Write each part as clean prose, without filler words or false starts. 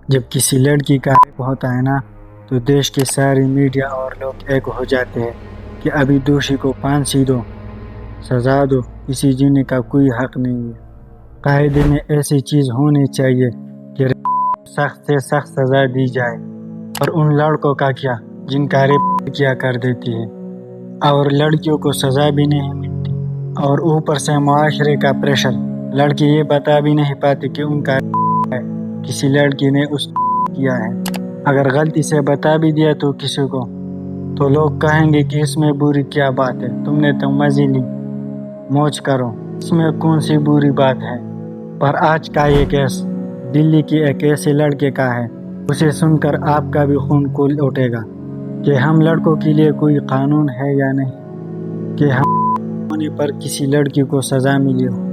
جب کسی لڑکی کا ریپ ہوتا ہے نا تو دیش کے سارے میڈیا اور لوگ ایک ہو جاتے ہیں کہ ابھی دوشی کو پھانسی دو، سزا دو، کسی جینے کا کوئی حق نہیں ہے۔ قاعدے میں ایسی چیز ہونی چاہیے کہ سخت سے سخت سزا دی جائے، اور ان لڑکوں کا کیا جن کا ریپ کیا کر دیتی ہے اور لڑکیوں کو سزا بھی نہیں ملتی، اور اوپر سے معاشرے کا پریشر، لڑکی یہ بتا بھی نہیں پاتی کہ ان کا ہے، کسی لڑکی نے اس کیا ہے۔ اگر غلطی سے بتا بھی دیا تو کسی کو، تو لوگ کہیں گے کہ اس میں بری کیا بات ہے، تم نے تو مزے لی، موج کرو، اس میں کون سی بری بات ہے۔ پر آج کا یہ کیس دلی کی ایک ایسے لڑکے کا ہے، اسے سن کر آپ کا بھی خون کھول اٹھے گا کہ ہم لڑکوں کے لیے کوئی قانون ہے یا نہیں کہ ہم ہونے پر کسی لڑکی کو سزا ملی ہو۔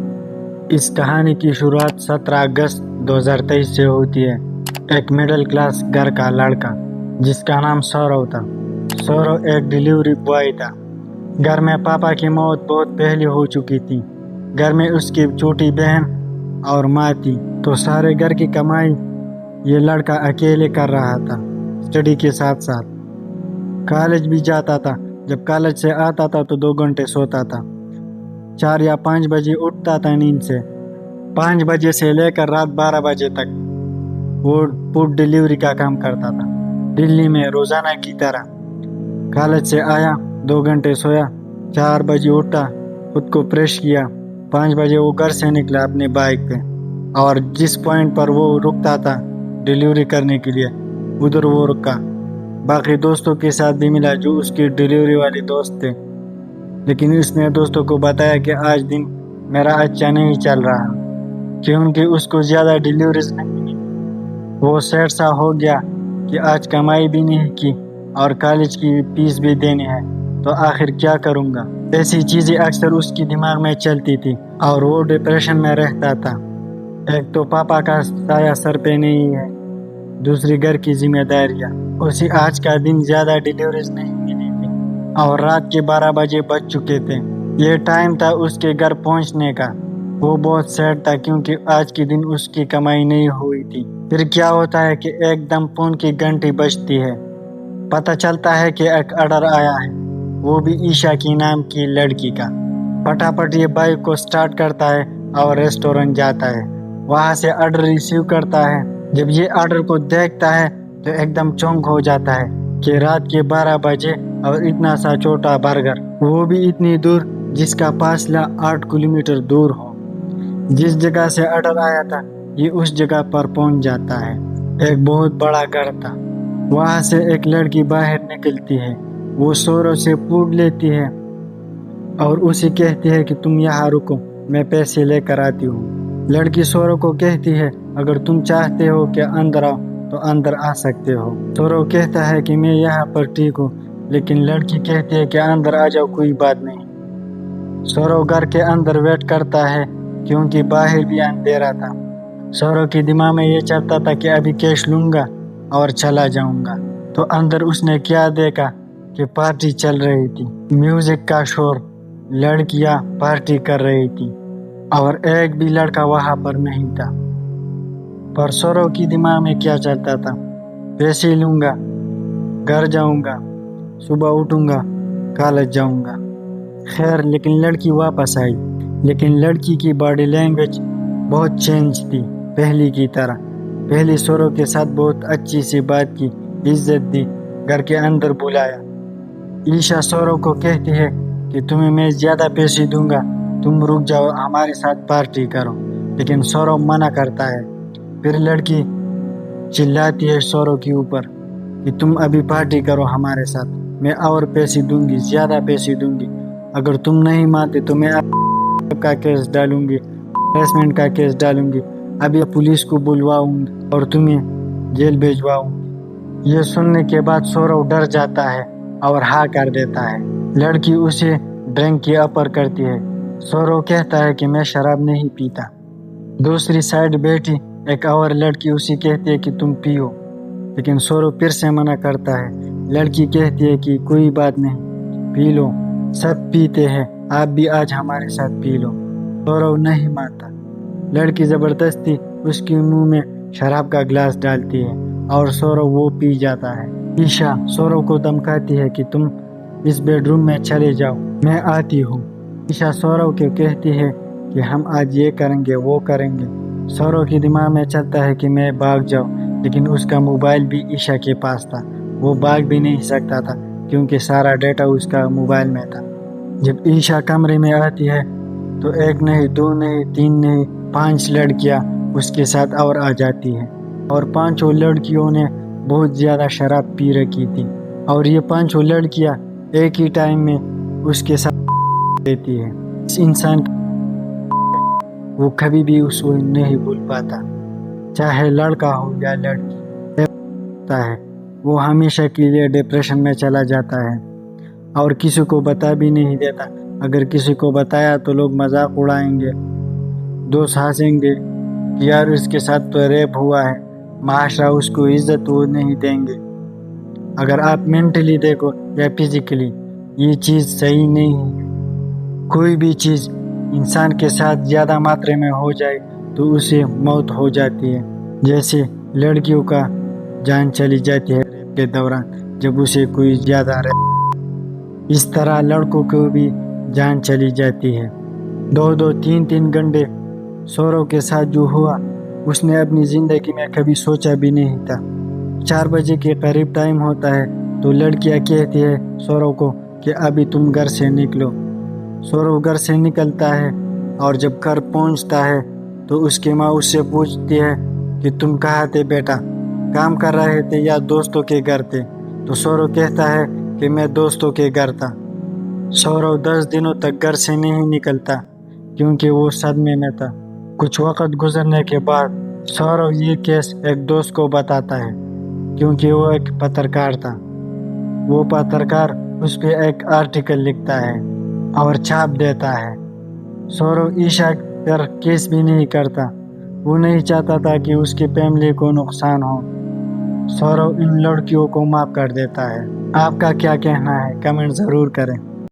اس کہانی کی شروعات 17 اگست 2023 سے ہوتی ہے۔ ایک مڈل کلاس گھر کا لڑکا جس کا نام سورو تھا۔ سورو ایک ڈیلیوری بوائے تھا۔ گھر میں پاپا کی موت بہت پہلے ہو چکی تھی۔ گھر میں اس کی چھوٹی بہن اور ماں تھی، تو سارے گھر کی کمائی یہ لڑکا اکیلے کر رہا تھا۔ اسٹڈی کے ساتھ ساتھ کالج بھی جاتا تھا۔ جب کالج سے آتا تھا تو 2 گھنٹے سوتا تھا، 4 یا 5 بجے اٹھتا تھا نیند سے۔ 5 بجے سے لے کر رات 12 بجے تک وہ فوڈ ڈیلیوری کا کام کرتا تھا، دلی میں روزانہ کی طرح۔ کالج سے آیا، 2 گھنٹے سویا، 4 بجے اٹھا، خود کو فریش کیا، 5 بجے وہ گھر سے نکلا اپنے بائک پہ، اور جس پوائنٹ پر وہ رکتا تھا ڈیلیوری کرنے کے لیے ادھر وہ رکا۔ باقی دوستوں کے ساتھ بھی ملا جو اس کے ڈیلیوری والے دوست تھے، لیکن اس نے دوستوں کو بتایا کہ آج دن میرا اچھا نہیں چل رہا، کیونکہ اس کو زیادہ ڈیلیوریز نہیں ملی۔ وہ سیٹ سا ہو گیا کہ آج کمائی بھی نہیں کی اور کالج کی فیس بھی دینی ہے، تو آخر کیا کروں گا۔ ایسی چیزیں اکثر اس کی دماغ میں چلتی تھی اور وہ ڈپریشن میں رہتا تھا۔ ایک تو پاپا کا سایہ سر پہ نہیں ہے، دوسری گھر کی ذمہ داریاں۔ اسے آج کا دن زیادہ ڈیلیوریز نہیں ملی تھی اور رات کے 12 بجے بج چکے تھے۔ یہ ٹائم تھا اس کے گھر پہنچنے کا۔ وہ بہت سیڈ تھا کیونکہ آج کے دن اس کی کمائی نہیں ہوئی تھی۔ پھر کیا ہوتا ہے کہ ایک دم فون کی گھنٹی بجتی ہے، پتہ چلتا ہے کہ ایک آرڈر آیا ہے، وہ بھی عیشا کی نام کی لڑکی کا۔ پٹاپٹ یہ بائک کو سٹارٹ کرتا ہے اور ریسٹورنٹ جاتا ہے، وہاں سے آرڈر ریسیو کرتا ہے۔ جب یہ آرڈر کو دیکھتا ہے تو ایک دم چونک ہو جاتا ہے کہ رات کے 12 بجے اور اتنا سا چھوٹا برگر، وہ بھی اتنی دور جس کا فاصلہ 8 کلومیٹر دور ہو۔ جس جگہ سے آرڈر آیا تھا یہ اس جگہ پر پہنچ جاتا ہے۔ ایک بہت بڑا گھر تھا، وہاں سے ایک لڑکی باہر نکلتی ہے، وہ سورو سے پوچھ لیتی ہے اور اسے کہتی ہے کہ تم یہاں رکو، میں پیسے لے کر آتی ہوں۔ لڑکی سورو کو کہتی ہے اگر تم چاہتے ہو کہ اندر آؤ تو اندر آ سکتے ہو۔ سورو کہتا ہے کہ میں یہاں پر ٹھیک ہوں، لیکن لڑکی کہتی ہے کہ اندر آ جاؤ، کوئی بات نہیں۔ سورو گھر کے اندر ویٹ کرتا ہے کیونکہ باہر بھی اندھیرا تھا۔ سورو کے دماغ میں یہ چلتا تھا کہ ابھی کیش لوں گا اور چلا جاؤں گا، تو اندر اس نے کیا دیکھا کہ پارٹی چل رہی تھی، میوزک کا شور، لڑکیاں پارٹی کر رہی تھی اور ایک بھی لڑکا وہاں پر نہیں تھا۔ پر سورو کی دماغ میں کیا چلتا تھا، پیسے لوں گا، گھر جاؤں گا، صبح اٹھوں گا، کالج جاؤں گا۔ خیر لیکن لڑکی واپس آئی، لیکن لڑکی کی باڈی لینگویج بہت چینج تھی پہلی کی طرح۔ پہلی سورو کے ساتھ بہت اچھی سی بات کی، عزت دی، گھر کے اندر بلایا۔ عیشا سورو کو کہتی ہے کہ تمہیں میں زیادہ پیسے دوں گا، تم رک جاؤ، ہمارے ساتھ پارٹی کرو، لیکن سورو منع کرتا ہے۔ پھر لڑکی چلاتی ہے سورو کے اوپر کہ تم ابھی پارٹی کرو ہمارے ساتھ، میں اور پیسے دوں گی، زیادہ پیسے دوں گی، اگر تم نہیں مانتے تو میں آپ کا کیس ڈالوں گی، ہراسمنٹ کا کیس ڈالوں گی، ابھی پولیس کو بلواؤں گی اور تمہیں جیل بھیجواؤں گی۔ یہ سننے کے بعد سورو ڈر جاتا ہے اور ہاں کر دیتا ہے۔ لڑکی اسے ڈرنک کی آفر کرتی ہے۔ سورو کہتا ہے کہ میں شراب نہیں پیتا۔ دوسری سائڈ بیٹھی ایک اور لڑکی اسے کہتی ہے کہ تم پیو، لیکن سورو پھر سے منع کرتا ہے۔ لڑکی کہتی ہے کہ کوئی بات نہیں، پی لو، سب پیتے ہیں، آپ بھی آج ہمارے ساتھ پی لو۔ سورو نہیں مانتا۔ لڑکی زبردستی اس کے منہ میں شراب کا گلاس ڈالتی ہے اور سورو وہ پی جاتا ہے۔ عیشا سورو کو دھمکاتی ہے کہ تم اس بیڈ روم میں چلے جاؤ، میں آتی ہوں۔ عیشا سورو کو کہتی ہے کہ ہم آج یہ کریں گے وہ کریں گے۔ سورو کے دماغ میں چلتا ہے کہ میں بھاگ جاؤں، لیکن اس کا موبائل بھی عیشا کے پاس تھا۔ وہ بھاگ بھی نہیں سکتا تھا کیونکہ سارا ڈیٹا اس کا موبائل میں تھا۔ جب عیشا کمرے میں آتی ہے تو 1 نہیں 2 نہیں 3 نہیں 5 لڑکیاں اس کے ساتھ اور آ جاتی ہیں، اور 5 لڑکیوں نے بہت زیادہ شراب پی رکھی تھی، اور یہ 5 لڑکیاں ایک ہی ٹائم میں اس کے ساتھ دیتی ہے۔ اس انسان وہ کبھی بھی اس کو نہیں بھول پاتا، چاہے لڑکا ہو یا لڑکی ہے، وہ ہمیشہ کے لیے ڈپریشن میں چلا جاتا ہے اور کسی کو بتا بھی نہیں دیتا۔ اگر کسی کو بتایا تو لوگ مذاق اڑائیں گے، دوست ہنسیں گے کہ یار اس کے ساتھ تو ریپ ہوا ہے، معاشرہ اس کو عزت وہ نہیں دیں گے۔ اگر آپ مینٹلی دیکھو یا فزیکلی، یہ چیز صحیح نہیں ہے۔ کوئی بھی چیز انسان کے ساتھ زیادہ ماترے میں ہو جائے تو اسے موت ہو جاتی ہے، جیسے لڑکیوں کا جان چلی جاتی ہے ریپ کے دوران جب اسے کوئی زیادہ اس طرح لڑکوں کو بھی جان چلی جاتی ہے۔ 2 3 گھنٹے سورو کے ساتھ جو ہوا اس نے اپنی زندگی میں کبھی سوچا بھی نہیں تھا۔ 4 بجے کے قریب ٹائم ہوتا ہے تو لڑکیاں کہتی ہے سورو کو کہ ابھی تم گھر سے نکلو۔ سورو گھر سے نکلتا ہے اور جب گھر پہنچتا ہے تو اس کی ماں اس سے پوچھتی ہے کہ تم کہاں تھے بیٹا، کام کر رہے تھے یا دوستوں کے گھر تھے؟ تو سورو کہتا ہے کہ میں دوستوں کے گھر تھا۔ سورو 10 دنوں تک گھر سے نہیں نکلتا کیونکہ وہ صدمے میں تھا۔ کچھ وقت گزرنے کے بعد سورو یہ کیس ایک دوست کو بتاتا ہے کیونکہ وہ ایک پترکار تھا۔ وہ پترکار اس پہ ایک آرٹیکل لکھتا ہے اور چھاپ دیتا ہے۔ سورو عیشا پر کیس بھی نہیں کرتا، وہ نہیں چاہتا تھا کہ اس کی فیملی کو نقصان ہو۔ سورو ان لڑکیوں کو معاف کر دیتا ہے۔ آپ کا کیا کہنا ہے؟ کمنٹ ضرور کریں۔